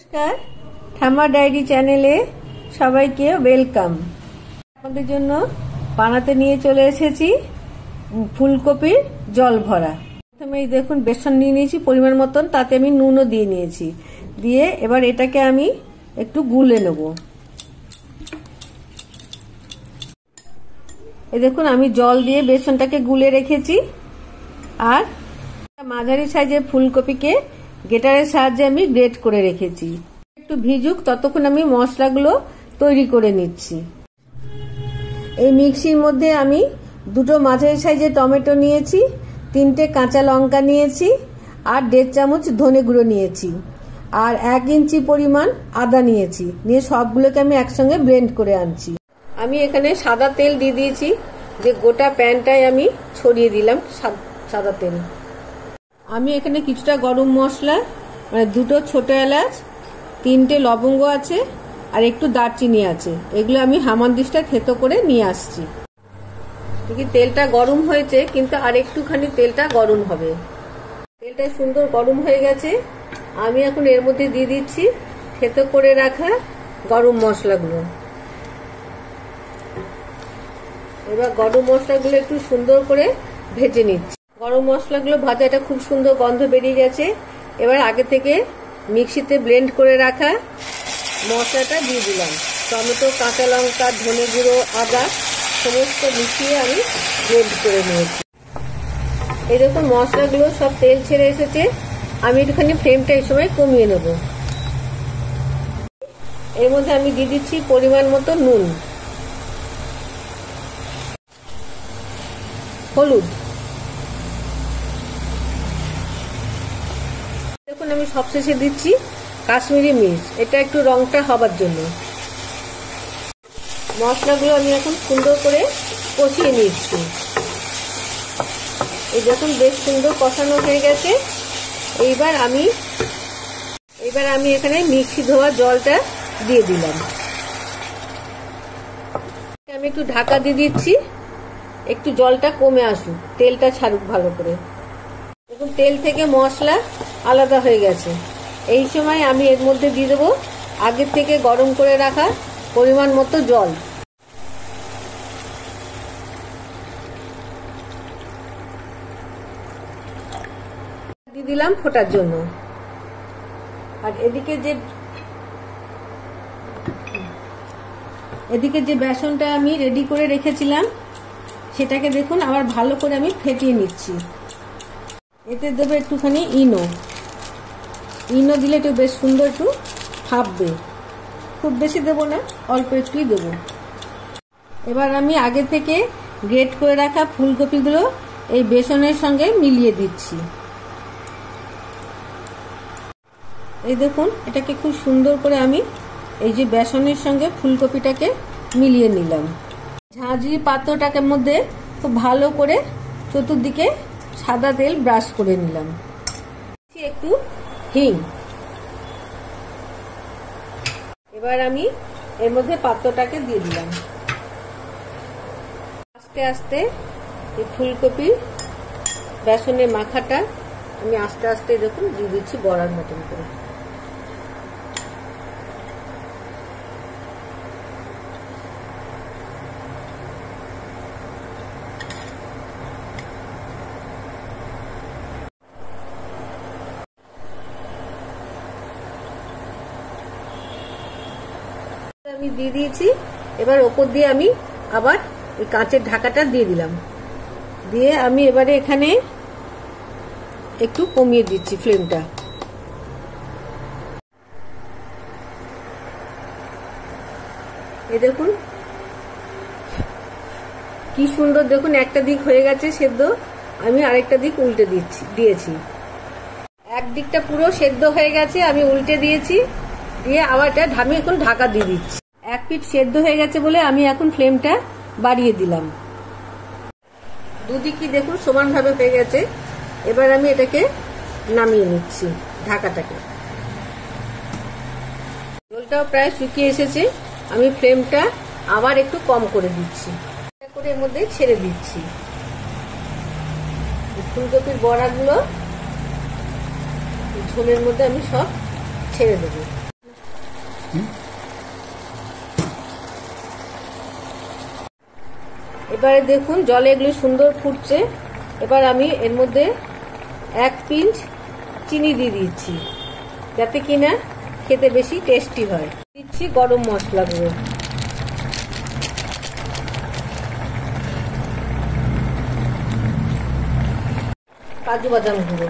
নমস্কার, ঠাম্মা ডায়েরি চ্যানেলে সবাইকে ওয়েলকাম। আপনাদের জন্য বানাতে নিয়ে চলে এসেছি ফুলকপির জল ভরা। প্রথমে দেখুন বেসন নিয়ে নিয়েছি পরিমাণ মতন, তাতে আমি নুনও দিয়ে নিয়েছি। দিয়ে এবার এটাকে আমি একটু গুলে নেব। এই দেখুন আমি জল দিয়ে বেসনটাকে গুলে রেখেছি। আর মাঝারি সাইজের ফুলকপিকে গ্রেটারের সাহায্যে আমি গ্রেট করে রেখেছি। একটু ভিজুক, ততক্ষণ আমি মশলাগুলো তৈরি করে নিচ্ছি। এই মিক্সির মধ্যে আমি দুটো মাঝারি সাইজের টমেটো নিয়েছি, 3টে কাঁচা লঙ্কা নিয়েছি, আর 1.5 চামচ ধনে গুঁড়ো নিয়েছি, আর 1 ইঞ্চি পরিমাণ আদা নিয়েছি। নিয়ে সবগুলোকে আমি একসঙ্গে ব্লেন্ড করে আনছি। আমি এখানে সাদা তেল দিয়ে দিয়েছি, যে গোটা প্যানটায় আমি ছড়িয়ে দিলাম সাদা তেল। আমি এখানে কিছুটা গরম মশলা, মানে 2টো ছোট এলাচ, 3টে লবঙ্গ আছে, আর একটু দারচিনি আছে, এগুলো আমি হামানদিস্তা থেতো করে নিয়ে আসছি। তেলটা গরম হয়েছে, কিন্তু আর একটুখানি তেলটা গরম হবে। তেলটা সুন্দর গরম হয়ে গেছে। আমি এখন এর মধ্যে দিয়ে দিচ্ছি থেতো করে রাখা গরম মশলাগুলো। এবার গরম মশলাগুলো একটু সুন্দর করে ভেজে নিচ্ছি। গরম মশলাগুলো ভাজাটা খুব সুন্দর গন্ধ বেরিয়ে গেছে। এবার আগে থেকে মিক্সিতে ব্লেন্ড করে রাখা মশলাটা দিয়ে দিলাম। টমেটো, কাঁচা লঙ্কা, ধনে গুঁড়ো, আদা সমস্ত মিশিয়ে আমি ব্লেন্ড করে নিয়েছি। এই দেখুন মশলাগুলো সব তেল ছেড়ে এসেছে। আমি একটুখানি ফ্লেমটা এই সময় কমিয়ে নেব। এর মধ্যে আমি দিয়ে দিচ্ছি পরিমাণ মতো নুন, হলুদ। দেখুন আমি সবশেষে দিচ্ছি কাশ্মীরি মির্চ, এটা একটু রংটা হবার জন্য। মশলাগুলো আমি এখন সুন্দর করে কষিয়ে নিচ্ছি। এই দেখুন বেশ সুন্দর কষানো হয়ে গেছে। এইবার আমি এখানে মিক্সি ধোয়া জলটা দিয়ে দিলাম। আমি একটু ঢাকা দিয়ে দিচ্ছি, একটু জলটা কমে আসুক, তেলটা ছাড়ুক ভালো করে। দেখুন তেল থেকে মশলা আলাদা হয়ে গেছে। এই সময় আমি এর মধ্যে দিয়ে দেবো আগের থেকে গরম করে রাখা পরিমাণ মতো জল। দিয়ে দিলাম ফোটার জন্য। আর এদিকে যে বেসনটা আমি রেডি করে রেখেছিলাম, সেটাকে দেখুন আবার ভালো করে আমি ফেটিয়ে নিচ্ছি। এতে দেবো একটুখানি ইনো দিলে একটু বেশ সুন্দর একটু ফাঁপবে। খুব বেশি দেবো না, অল্প একটুই দেবো। এবার আমি আগে থেকে গ্রেট করে রাখা ফুলকপিগুলো এই বেসনের সঙ্গে মিলিয়ে দিচ্ছি। এই দেখুন এটাকে খুব সুন্দর করে আমি এই যে বেসনের সঙ্গে ফুলকপিটাকে মিলিয়ে নিলাম। ঝাঁঝরি পাত্রটাকে মধ্যে খুব ভালো করে চতুর্দিকে সাদা তেল ব্রাশ করে নিলাম। একটু হিং। এবার আমি এর মধ্যে পাত্রটাকে দিয়ে দিলাম। আস্তে আস্তে এই ফুলকপি বেসনের মাখাটা আমি আস্তে আস্তে দেখুন দিয়ে দিচ্ছি বড়ার মতন করে। আমি দিয়ে দিয়েছি। এবার ওপর দিয়ে আমি আবার এই কাঁচের ঢাকাটা দিয়ে দিলাম। দিয়ে আমি এবারে এখানে একটু কমিয়ে দিচ্ছি ফ্লেমটা। এই দেখুন কি সুন্দর, দেখুন একটা দিক হয়ে গেছে সেদ্ধ, আমি আরেকটা দিক উল্টে দিয়েছি। এক দিকটা পুরো সেদ্ধ হয়ে গেছে, আমি উল্টে দিয়েছি। দিয়ে আবার আমি এখন ঢাকা দিয়ে দিচ্ছি। এক পিঠ সেদ্ধ হয়ে গেছে বলে আমি এখন ফ্লেমটা বাড়িয়ে দিলাম। দুদিকই দেখুন সমানভাবে হয়ে গেছে। এবার আমি এটাকে নামিয়ে নিচ্ছি ঢাকাটাকে। জলটাও প্রায় শুকিয়ে এসেছে, আমি ফ্লেমটা আবার একটু কম করে দিচ্ছি। করে এর মধ্যে ছেড়ে দিচ্ছি ফুলকপির বড়াগুলো। ঝোলের মধ্যে আমি সব ছেড়ে দেবো। দিচ্ছি। এবারে দেখুন জলে এগুলো সুন্দর ফুটছে। এবার আমি এর মধ্যে 1 পিঞ্চ চিনি দিয়ে দিচ্ছি, যাতে কিনা খেতে বেশি টেস্টি হয়। দিচ্ছি গরম মশলা গুঁড়ো, কাজু বাদাম গুঁড়ো,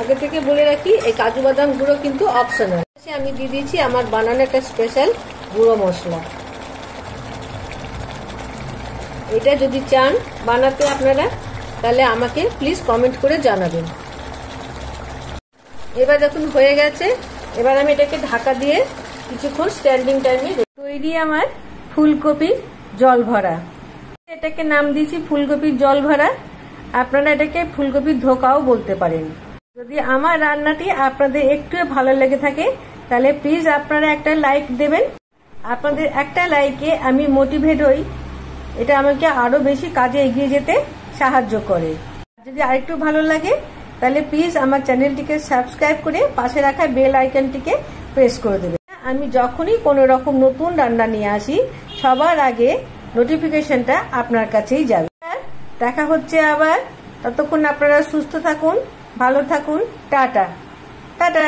আগে থেকে বলে রাখি এই কাজু বাদাম গুঁড়ো কিন্তু অপশনাল। আমি দিয়ে দিয়েছি আমার বানানো একটা স্পেশাল গুঁড়ো মশলা। এটা যদি চান বানাতে আপনারা, তাহলে আমাকে প্লিজ কমেন্ট করে জানাবেন। এবার দেখুন হয়ে গেছে। এবার আমি এটাকে ঢাকা দিয়ে কিছুক্ষণ স্ট্যান্ডিং টাইমে। তৈরি আমার ফুলকপির জল ভরা। এটাকে নাম দিয়েছি ফুলকপির জল ভরা। আপনারা এটাকে ফুলকপির ধোকাও বলতে পারেন। যদি আমার রান্নাটি আপনাদের একটু ভালো লেগে থাকে, তাহলে প্লিজ আপনারা একটা লাইক দেবেন। আপনাদের একটা লাইকে আমি মোটিভেট হই, এটা আমাকে আরো বেশি কাজে এগিয়ে যেতে সাহায্য করে। যদি আরেকটু ভালো লাগে তাহলে প্লিজ আমার চ্যানেলটিকে সাবস্ক্রাইব করে পাশে রাখা বেল আইকনটিকে প্রেস করে দেবেন। আমি যখনই কোনো রকম নতুন রান্না নিয়ে আসি, সবার আগে নোটিফিকেশনটা আপনার কাছেই যাবে। দেখা হচ্ছে আবার। ততক্ষণ আপনারা সুস্থ থাকুন, ভালো থাকুন। Tata tata.